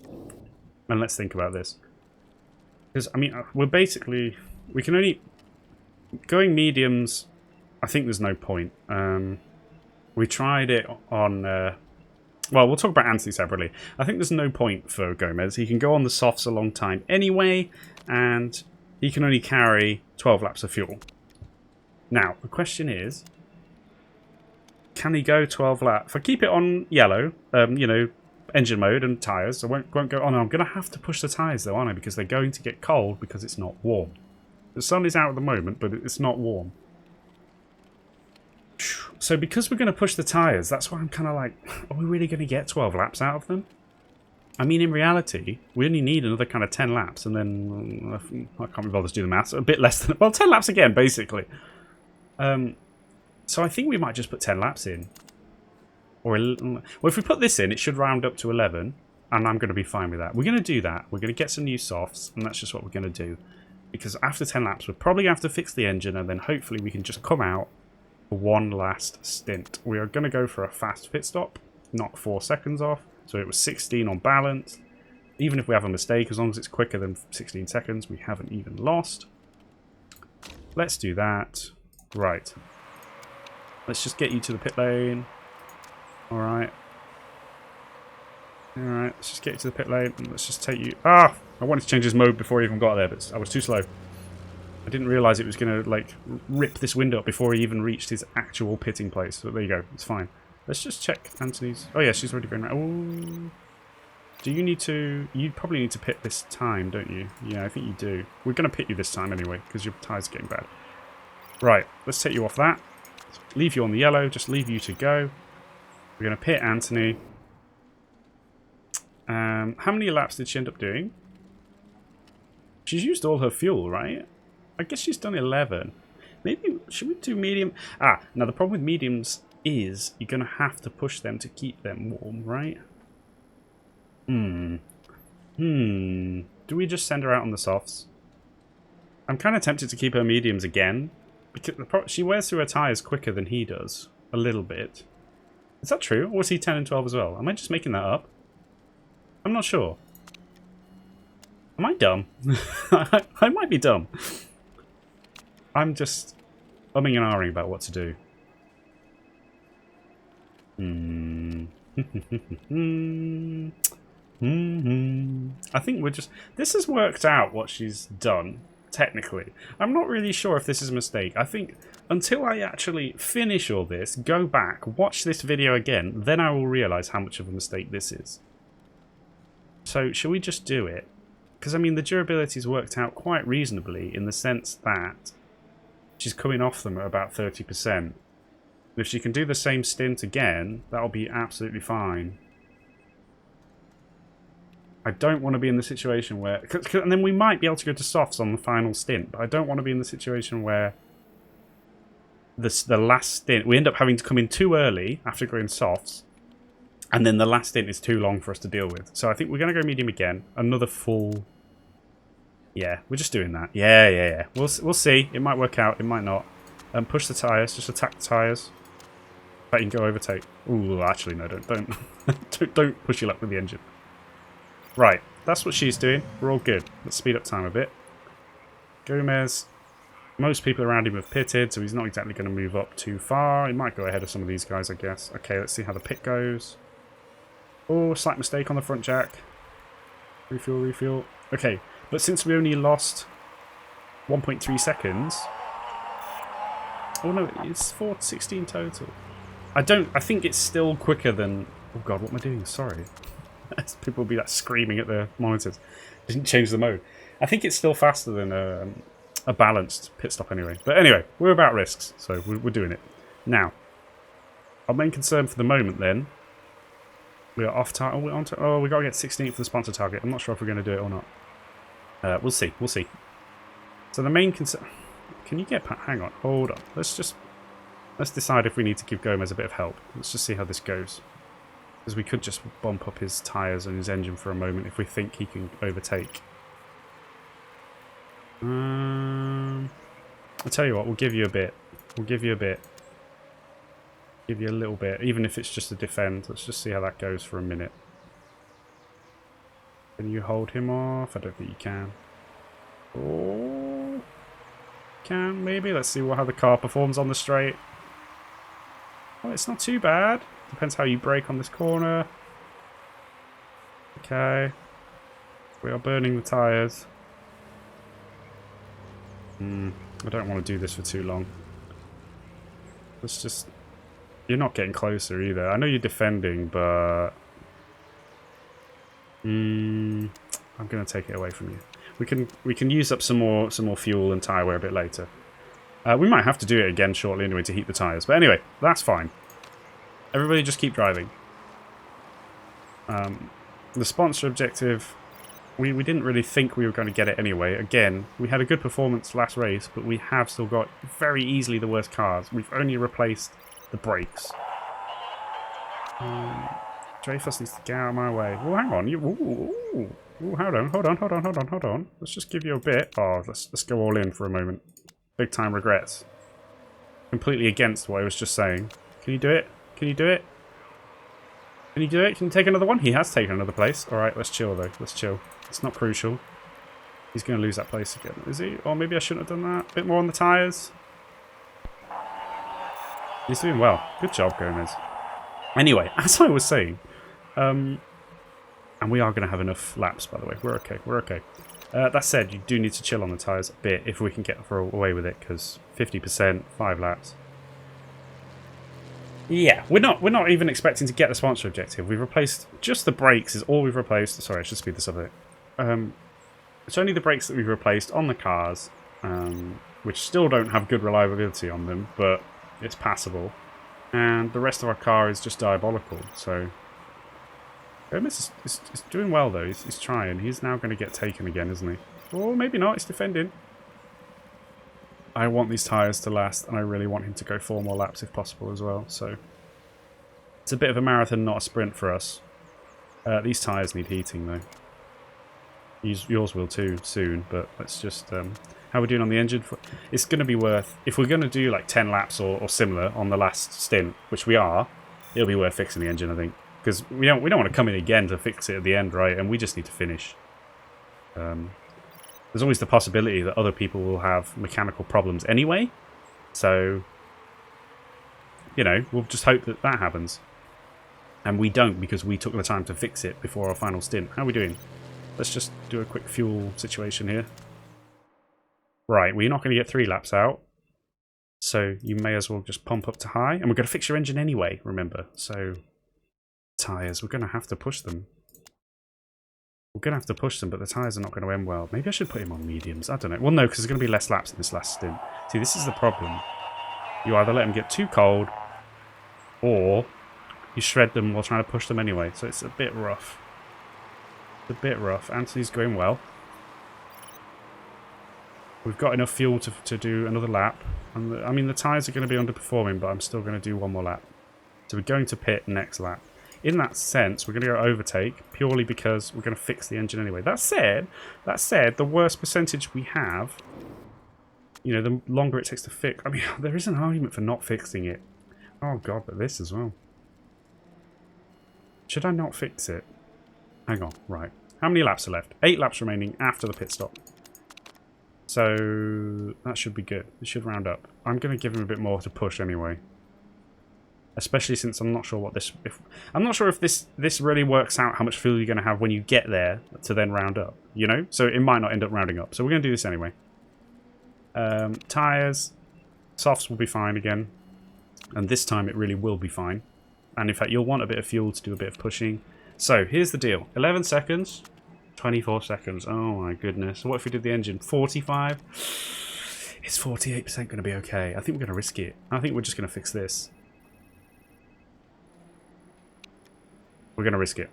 And let's think about this. Because, I mean, we're basically... We can only... Going mediums, I think there's no point. We tried it on... Well, we'll talk about Anthony separately. I think there's no point for Gomez. He can go on the softs a long time anyway, and he can only carry 12 laps of fuel. Now, the question is, can he go 12 laps? If I keep it on yellow, you know, engine mode and tyres, I won't go on. I'm going to have to push the tyres, though, aren't I? Because they're going to get cold because it's not warm. The sun is out at the moment, but it's not warm. So because we're going to push the tyres, that's why I'm kind of like, are we really going to get 12 laps out of them? I mean, in reality, we only need another kind of 10 laps, and then I can't be bothered to do the maths. A bit less than, well, 10 laps again, basically. So I think we might just put 10 laps in. Or well, if we put this in, it should round up to 11. And I'm going to be fine with that. We're going to do that. We're going to get some new softs. And that's just what we're going to do. Because after 10 laps, we're probably going to have to fix the engine. And then hopefully we can just come out for one last stint. We are going to go for a fast pit stop. Knock 4 seconds off. So it was 16 on balance. Even if we have a mistake, as long as it's quicker than 16 seconds, we haven't even lost. Let's do that. Right. Let's just get you to the pit lane. Alright. Alright, let's just get you to the pit lane and let's just take you... Ah! I wanted to change his mode before he even got there, but I was too slow. I didn't realise it was going to, like, rip this window up before he even reached his actual pitting place. So there you go, it's fine. Let's just check Anthony's... Oh yeah, she's already going around. Oh. Do you need to... You probably need to pit this time, don't you? Yeah, I think you do. We're going to pit you this time anyway, because your tyres are getting bad. Right, let's take you off that. Leave you on the yellow, just leave you to go. We're going to pit Anthony. How many laps did she end up doing? She's used all her fuel, right? I guess she's done 11. Maybe, should we do medium? Ah, now the problem with mediums is you're going to have to push them to keep them warm, right? Do we just send her out on the softs? I'm kind of tempted to keep her mediums again. Because she wears through her tyres quicker than he does. A little bit. Is that true? Or was he 10 and 12 as well? Am I just making that up? I'm not sure. Am I dumb? I might be dumb. I'm just umming and ahhing about what to do. I think we're just... This has worked out what she's done, technically. I'm not really sure if this is a mistake. I think until I actually finish all this, go back, watch this video again, then I will realise how much of a mistake this is. So, shall we just do it? Because, I mean, the durability's worked out quite reasonably in the sense that she's coming off them at about 30%. If she can do the same stint again, that'll be absolutely fine. I don't want to be in the situation where... and then we might be able to go to softs on the final stint, but I don't want to be in the situation where the last stint... We end up having to come in too early after going softs, and then the last stint is too long for us to deal with. So I think we're going to go medium again. Another full... Yeah, we're just doing that. Yeah. We'll see. It might work out. It might not. Push the tyres. Just attack the tyres. But you can go overtake. Ooh, actually, no, don't. Don't push your luck with the engine. Right, that's what she's doing. We're all good. Let's speed up time a bit. Gomez. Most people around him have pitted, so he's not exactly going to move up too far. He might go ahead of some of these guys, I guess. Okay, let's see how the pit goes. Oh, slight mistake on the front jack. Refuel. Okay, but since we only lost 1.3 seconds... Oh no, it's 4:16 total. I think it's still quicker than... Oh god, what am I doing? Sorry. People will be like screaming at their monitors. Didn't change the mode. I think it's still faster than a balanced pit stop anyway. But anyway, we're about risks, so we're doing it. Now, our main concern for the moment then... We are off target. Oh, we got to get 16th for the sponsor target. I'm not sure if we're going to do it or not. We'll see. So the main concern... Can you get... Hang on. Hold on. Let's decide if we need to give Gomez a bit of help. Let's just see how this goes. Because we could just bump up his tyres and his engine for a moment if we think he can overtake. I'll tell you what. We'll give you a bit. Give you a little bit. Even if it's just a defend. Let's just see how that goes for a minute. Can you hold him off? I don't think you can. Oh... Can maybe. Let's see how the car performs on the straight. Oh, it's not too bad. Depends how you brake on this corner. Okay. We are burning the tyres. I don't want to do this for too long. Let's just... You're not getting closer either. I know you're defending, but... I'm going to take it away from you. We can use up some more fuel and tyre wear a bit later. We might have to do it again shortly anyway to heat the tyres. But anyway, that's fine. Everybody just keep driving. The sponsor objective we didn't really think we were going to get it anyway. Again, we had a good performance last race, but we have still got very easily the worst cars. We've only replaced the brakes. Dreyfus needs to get out of my way. Well, hang on. Hold on. Let's just give you a bit. Oh, let's go all in for a moment. Big time regrets. Completely against what I was just saying. Can you do it? Can you do it? Can you do it? Can you take another one? He has taken another place. Alright, let's chill though. Let's chill. It's not crucial. He's going to lose that place again. Is he? Or maybe I shouldn't have done that. A bit more on the tyres. He's doing well. Good job, Gomez. Anyway, as I was saying, and we are going to have enough laps, by the way. We're okay. We're okay. That said, you do need to chill on the tyres a bit if we can get away with it, because 50%, 5 laps. Yeah, we're not even expecting to get the sponsor objective. We've replaced just the brakes is all we've replaced. Sorry, I should speed this up a bit. It's only the brakes that we've replaced on the cars, which still don't have good reliability on them, but it's passable. And the rest of our car is just diabolical. So Gomez is doing well though. He's trying. He's now going to get taken again, isn't he? Or maybe not. He's defending. I want these tyres to last, and I really want him to go 4 more laps if possible as well. So it's a bit of a marathon, not a sprint for us. These tyres need heating though. Yours will too soon, but let's just... how are we doing on the engine? It's going to be worth... If we're going to do like 10 laps or similar on the last stint, which we are, it'll be worth fixing the engine, I think. Because we don't want to come in again to fix it at the end, right? And we just need to finish. There's always the possibility that other people will have mechanical problems anyway. So, you know, we'll just hope that that happens. And we don't, because we took the time to fix it before our final stint. How are we doing? Let's just do a quick fuel situation here. Right, well, you're not going to get 3 laps out. So you may as well just pump up to high. And we're going to fix your engine anyway, remember. So, tyres, we're going to have to push them. We're going to have to push them, but the tyres are not going to end well. Maybe I should put him on mediums. I don't know. Well, no, because there's going to be less laps in this last stint. See, this is the problem. You either let them get too cold, or you shred them while trying to push them anyway. So it's a bit rough. It's a bit rough. Anthony's going well. We've got enough fuel to do another lap. And I mean, the tyres are going to be underperforming, but I'm still going to do 1 more lap. So we're going to pit next lap. In that sense, we're going to go overtake purely because we're going to fix the engine anyway. That said, the worse percentage we have, you know, the longer it takes to fix. I mean, there is an argument for not fixing it. Oh god, but this as well. Should I not fix it? Hang on, right. How many laps are left? 8 laps remaining after the pit stop. So that should be good. It should round up. I'm going to give him a bit more to push anyway. Especially since I'm not sure what this... I'm not sure if this really works out how much fuel you're going to have when you get there to then round up, you know? So it might not end up rounding up. So we're going to do this anyway. Tyres. Softs will be fine again. And this time it really will be fine. And in fact, you'll want a bit of fuel to do a bit of pushing. So here's the deal. 11 seconds. 24 seconds. Oh my goodness. What if we did the engine? 45? Is 48% going to be okay? I think we're going to risk it. I think we're just going to fix this. We're going to risk it.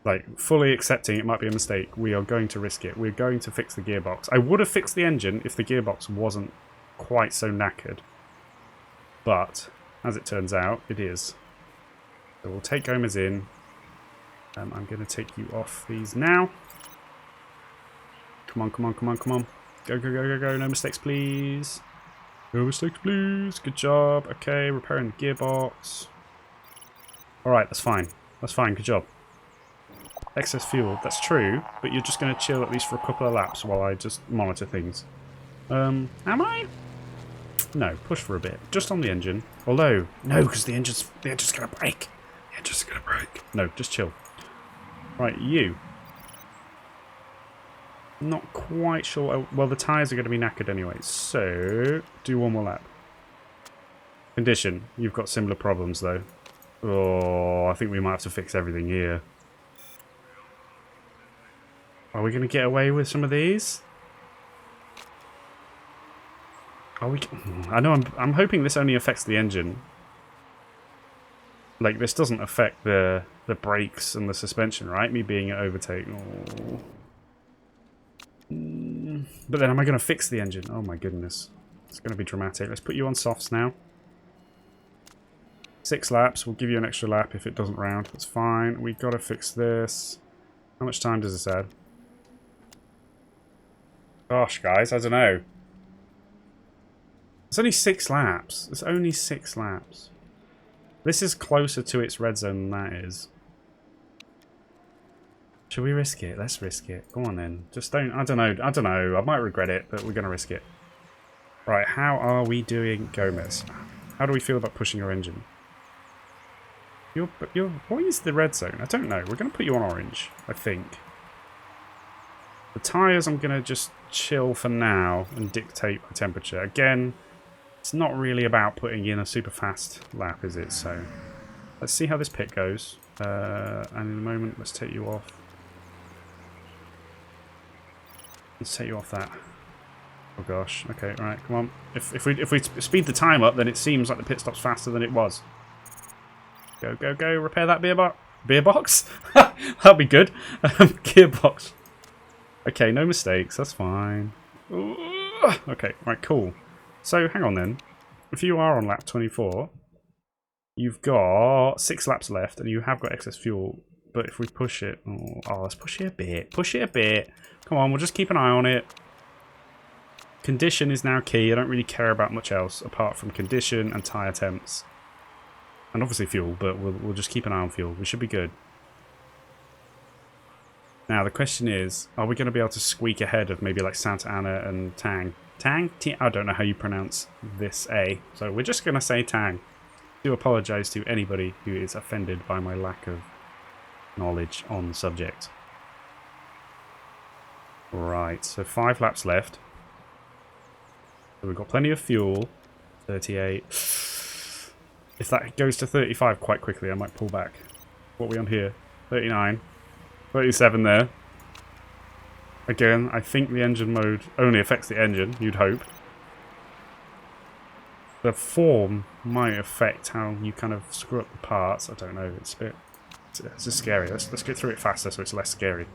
Like, fully accepting it might be a mistake. We are going to risk it. We're going to fix the gearbox. I would have fixed the engine if the gearbox wasn't quite so knackered. But, as it turns out, it is. So we'll take Gomez in. I'm going to take you off these now. Come on, come on, come on, come on. Go, go, go, go, go. No mistakes, please. No mistakes, please. Good job. Okay, repairing the gearbox. Alright, that's fine. That's fine, good job. Excess fuel, that's true, but you're just going to chill at least for a couple of laps while I just monitor things. Am I? No, push for a bit. Just on the engine. Although, no, because the engine's going to break. The engine's going to break. No, just chill. Right, you. Not quite sure. Well, the tyres are going to be knackered anyway, so do 1 more lap. Condition, you've got similar problems though. Oh, I think we might have to fix everything here. Are we going to get away with some of these? Are we? I know. I'm hoping this only affects the engine. Like, this doesn't affect the the brakes and the suspension, right? Me being an overtake. Oh. But then am I going to fix the engine? Oh my goodness. It's going to be dramatic. Let's put you on softs now. 6 laps. We'll give you an extra lap if it doesn't round. That's fine. We've got to fix this. How much time does this add? Gosh, guys, I don't know. It's only 6 laps. It's only 6 laps. This is closer to its red zone than that is. Should we risk it? Let's risk it. Go on then. Just don't... I don't know. I don't know. I might regret it, but we're going to risk it. Right, how are we doing, Gomez? How do we feel about pushing our engine? What is the red zone? I don't know. We're going to put you on orange, I think. The tyres, I'm going to just chill for now and dictate my temperature. Again, it's not really about putting in a super fast lap, is it? So, let's see how this pit goes. And in a moment, let's take you off. Let's take you off that. Oh gosh. Okay, right, come on. If we speed the time up, then it seems like the pit stop's faster than it was. Go, go, go. Repair that beer box. Beer box? That'd be good. Gearbox. Okay, no mistakes. That's fine. Okay, right, cool. So, hang on then. If you are on lap 24, you've got 6 laps left, and you have got excess fuel. But if we push it... Oh, let's push it a bit. Push it a bit. Come on, we'll just keep an eye on it. Condition is now key. I don't really care about much else apart from condition and tyre temps. And obviously fuel, but we'll just keep an eye on fuel. We should be good. Now, the question is, are we going to be able to squeak ahead of maybe like Santa Ana and Tang? Tang? I don't know how you pronounce this A. So we're just going to say Tang. I do apologise to anybody who is offended by my lack of knowledge on the subject. Right, so 5 laps left. So we've got plenty of fuel. 38. If that goes to 35 quite quickly, I might pull back. What are we on here? 39. 37 there. Again, I think the engine mode only affects the engine, you'd hope. The form might affect how you kind of screw up the parts. I don't know, it's a bit... It's just scary. Let's get through it faster so it's less scary.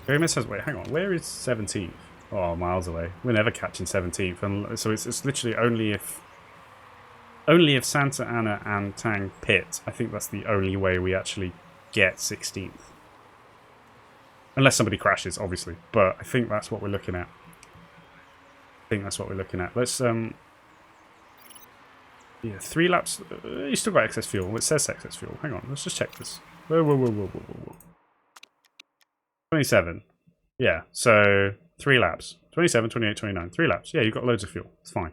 Gomez says, wait, hang on, where is 17th? Oh, miles away. We're never catching 17th. And so it's literally only if Santa Ana and Tang pit. I think that's the only way we actually get 16th. Unless somebody crashes, obviously. But I think that's what we're looking at. Let's, yeah, 3 laps. You still got excess fuel. It says excess fuel. Hang on, let's just check this. Whoa. 27. Yeah, so 3 laps. 27, 28, 29. 3 laps. Yeah, you've got loads of fuel. It's fine.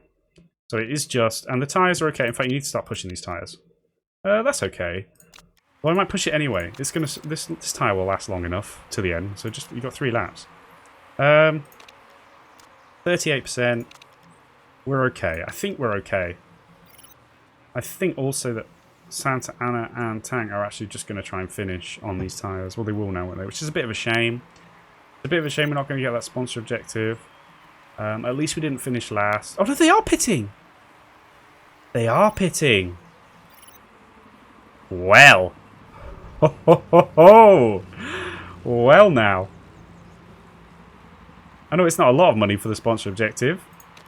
So it is just... And the tyres are okay. In fact, you need to start pushing these tyres. That's okay. Well, I might push it anyway. It's gonna... This tyre will last long enough to the end. So just... You've got 3 laps. 38%. We're okay. I think we're okay. I think also that Santa Ana and Tang are actually just going to try and finish on these tyres. Well, they will now, won't they? Which is a bit of a shame. It's a bit of a shame we're not going to get that sponsor objective. At least we didn't finish last. Oh, no, they are pitting! They are pitting! Well. Ho, ho, ho, ho. Well, now. I know it's not a lot of money for the sponsor objective,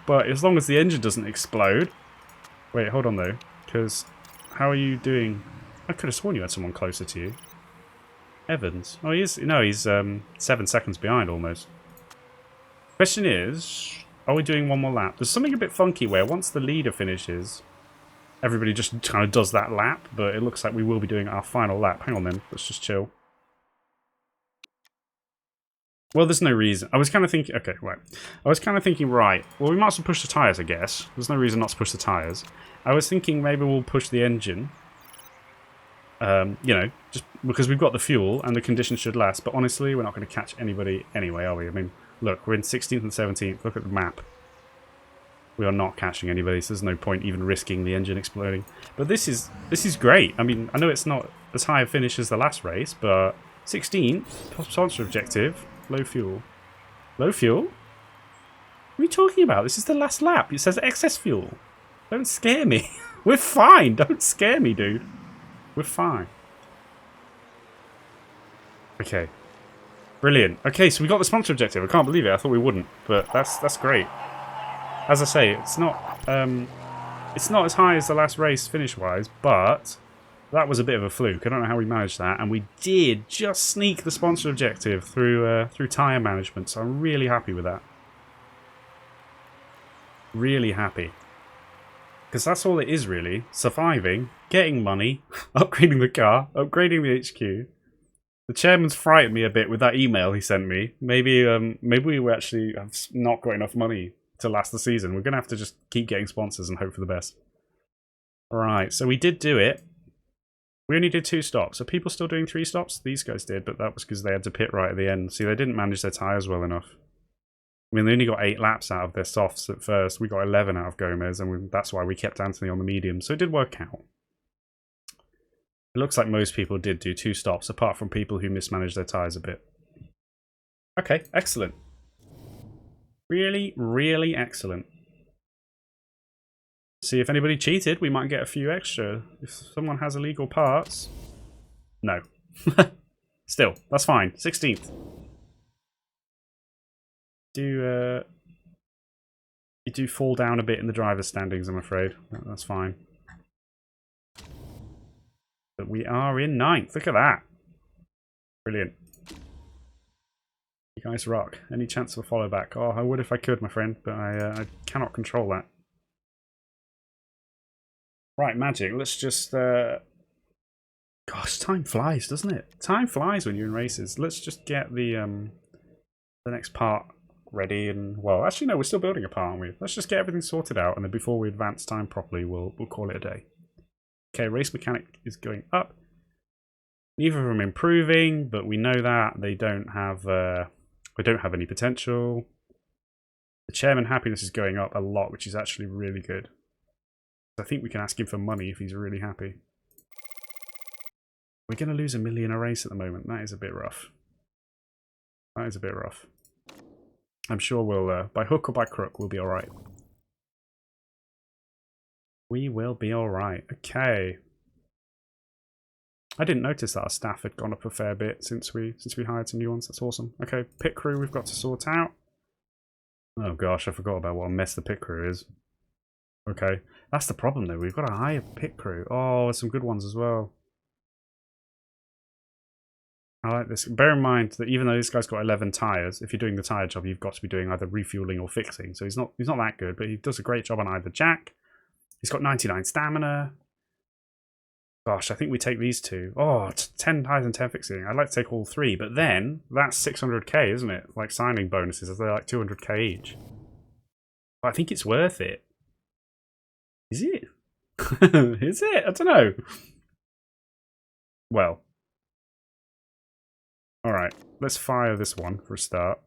but as long as the engine doesn't explode... Wait, hold on, though. Because, how are you doing? I could have sworn you had someone closer to you. Evans. Oh, he's 7 seconds behind, almost. Question is, are we doing one more lap? There's something a bit funky where once the leader finishes, everybody just kind of does that lap, but it looks like we will be doing our final lap. Hang on then, let's just chill. Well, there's no reason. I was kind of thinking... Okay, right. I was kind of thinking, right, well, we might as well push the tyres, I guess. There's no reason not to push the tyres. I was thinking maybe we'll push the engine. You know, just because we've got the fuel and the conditions should last. But honestly, we're not going to catch anybody anyway, are we? I mean, look, we're in 16th and 17th. Look at the map. We are not catching anybody, so there's no point even risking the engine exploding. But this is great. I mean, I know it's not as high a finish as the last race, but 16th, sponsor objective... Low fuel. Low fuel? What are you talking about? This is the last lap. It says excess fuel. Don't scare me. We're fine. Don't scare me, dude. We're fine. Okay. Brilliant. Okay, so we got the sponsor objective. I can't believe it. I thought we wouldn't, but that's great. As I say, it's not as high as the last race finish-wise, but that was a bit of a fluke. I don't know how we managed that, and we did just sneak the sponsor objective through tyre management. So I'm really happy with that. Really happy. Because that's all it is, really. Surviving, getting money, upgrading the car, upgrading the HQ. The chairman's frightened me a bit with that email he sent me. Maybe we actually have not got enough money to last the season. We're going to have to just keep getting sponsors and hope for the best. Alright, so we did do it. We only did 2 stops. Are people still doing 3 stops? These guys did, but that was because they had to pit right at the end. See, they didn't manage their tyres well enough. I mean, they only got 8 laps out of their softs at first. We got 11 out of Gomez, and that's why we kept Anthony on the medium. So it did work out. It looks like most people did do 2 stops, apart from people who mismanaged their tyres a bit. Okay, excellent. Really, really excellent. See if anybody cheated. We might get a few extra. If someone has illegal parts. No. Still, that's fine. 16th. You do fall down a bit in the driver's standings, I'm afraid. That's fine. But we are in 9th. Look at that. Brilliant. You guys rock. Any chance of a follow back? Oh, I would if I could, my friend, but I cannot control that. Right, magic. Let's just... Gosh, time flies, doesn't it? Time flies when you're in races. Let's just get the next part ready and... Well, actually, no, we're still building a part, aren't we? Let's just get everything sorted out, and then before we advance time properly, we'll call it a day. Okay, race mechanic is going up. Neither of them improving, but we know that they don't have any potential. The chairman happiness is going up a lot, which is actually really good. I think we can ask him for money if he's really happy. We're going to lose $1 million a race at the moment. That is a bit rough. That is a bit rough. I'm sure we'll, by hook or by crook, we'll be alright. We will be alright. Okay. I didn't notice that our staff had gone up a fair bit since we hired some new ones. That's awesome. Okay, pit crew we've got to sort out. Oh gosh, I forgot about what a mess the pit crew is. Okay. That's the problem though. We've got a higher pit crew. Oh, there's some good ones as well. I like this. Bear in mind that even though this guy's got 11 tyres, if you're doing the tyre job, you've got to be doing either refueling or fixing. So he's not that good, but he does a great job on either jack. He's got 99 stamina. Gosh, I think we take these 2. Oh, 10 tyres and 10 fixing. I'd like to take all 3, but then that's 600k, isn't it? Like signing bonuses, they're like 200k each. But I think it's worth it. Is it? Is it? I don't know. Well. Alright, let's fire this one for a start.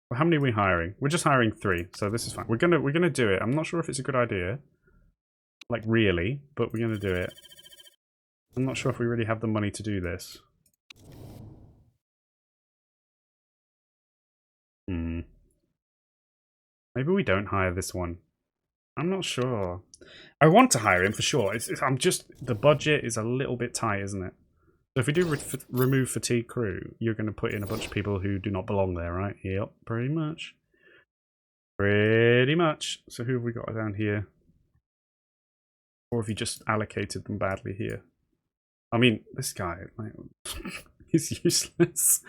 Well, how many are we hiring? We're just hiring 3, so this is fine. We're gonna do it. I'm not sure if it's a good idea. Like really, but we're gonna do it. I'm not sure if we really have the money to do this. Maybe we don't hire this one. I'm not sure. I want to hire him for sure. The budget is a little bit tight, isn't it? So if we do remove fatigue crew, you're going to put in a bunch of people who do not belong there, right? Yep, pretty much. Pretty much. So who have we got down here? Or have you just allocated them badly here? I mean, this guy, like, he's useless.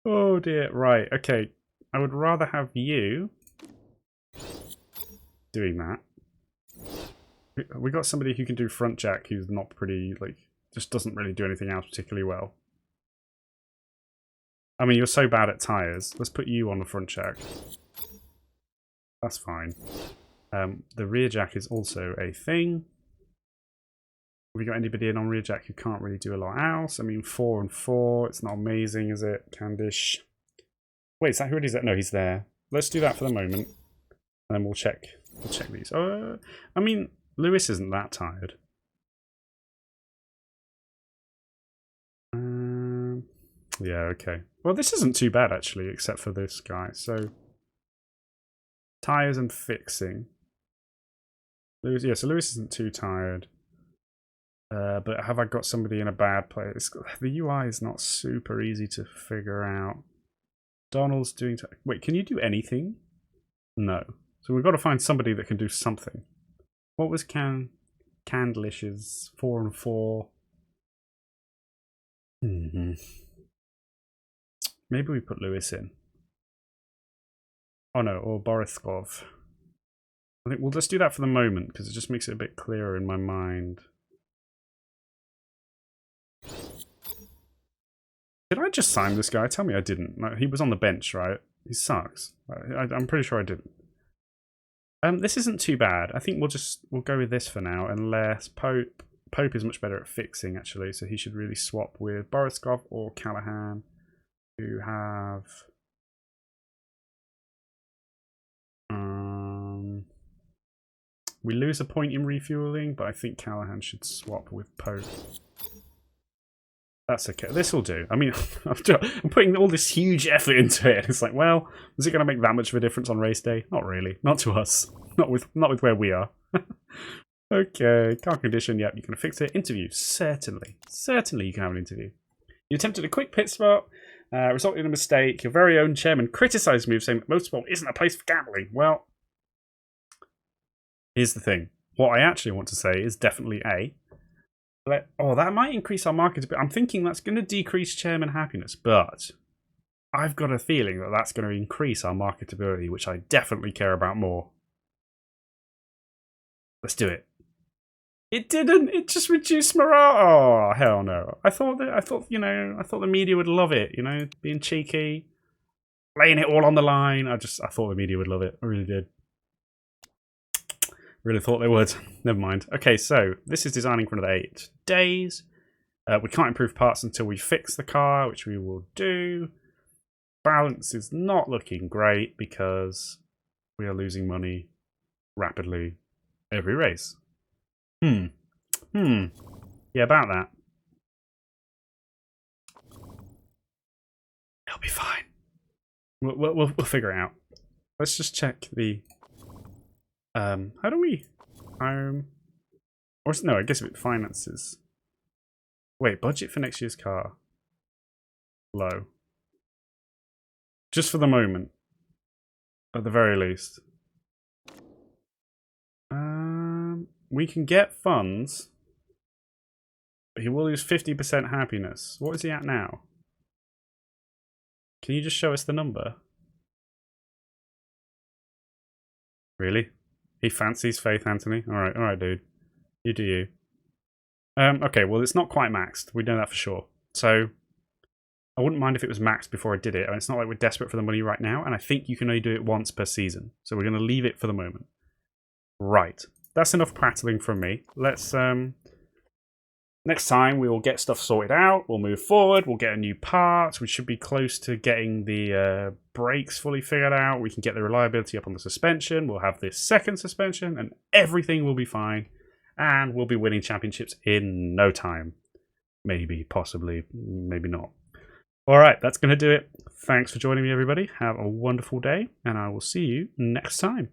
Oh dear. Right, okay. I would rather have you doing that. We got somebody who can do front jack who's not pretty, like, just doesn't really do anything else particularly well. I mean, you're so bad at tyres. Let's put you on the front jack. That's fine. The rear jack is also a thing. Have we got anybody in on rear jack who can't really do a lot else? I mean, 4 and 4. It's not amazing, is it? Candish. Wait, is that who it is? No, he's there. Let's do that for the moment. And then we'll check these. I mean, Lewis isn't that tired. Yeah, okay. Well, this isn't too bad, actually, except for this guy. So, Tyres and fixing. Lewis, yeah, so Lewis isn't too tired. But have I got somebody in a bad place? The UI is not super easy to figure out. Donald's doing... Wait, can you do anything? No. So we've got to find somebody that can do something. What was Candlish's 4 and 4? Maybe we put Lewis in. Oh no, or Boriskov. I think we'll just do that for the moment because it just makes it a bit clearer in my mind. Did I just sign this guy? Tell me I didn't. No, he was on the bench, right? He sucks. I'm pretty sure I didn't. This isn't too bad. I think we'll go with this for now, unless Pope is much better at fixing actually, so he should really swap with Boriskov or Callahan, who have we lose a point in refueling, but I think Callahan should swap with Pope. That's okay. This will do. I mean, I'm putting all this huge effort into it. It's like, well, is it going to make that much of a difference on race day? Not really. Not to us. Not with where we are. Okay. Car condition. Yep. You can fix it. Interview. Certainly. Certainly you can have an interview. You attempted a quick pit stop, resulted in a mistake. Your very own chairman criticised me, saying that Motorsport isn't a place for gambling. Well, here's the thing. What I actually want to say is definitely A. Oh, that might increase our market a bit. I'm thinking that's going to decrease chairman happiness, but I've got a feeling that that's going to increase our marketability, which I definitely care about more. Let's do it. It didn't. It just reduced morale. Oh, hell no. I thought the media would love it. You know, being cheeky, laying it all on the line. I thought the media would love it. I really did. Really thought they would. Never mind. Okay, so this is designing for another 8 days. We can't improve parts until we fix the car, which we will do. Balance is not looking great because we are losing money rapidly every race. Yeah, about that. It'll be fine. We'll figure it out. Let's just check the... how do we home? Or no, I guess if it finances. Wait, budget for next year's car. Low. Just for the moment. At the very least. We can get funds. But he will lose 50% happiness. What is he at now? Can you just show us the number? Really? He fancies Faith, Anthony. Alright, dude. You do you. Okay, well, it's not quite maxed. We know that for sure. So, I wouldn't mind if it was maxed before I did it. And it's not like we're desperate for the money right now. And I think you can only do it once per season. So we're going to leave it for the moment. Right. That's enough prattling from me. Let's, next time we will get stuff sorted out. We'll move forward. We'll get a new part. We should be close to getting the brakes fully figured out. We can get the reliability up on the suspension. We'll have this second suspension and everything will be fine. And we'll be winning championships in no time. Maybe, possibly, maybe not. Alright, that's going to do it. Thanks for joining me, everybody. Have a wonderful day. And I will see you next time.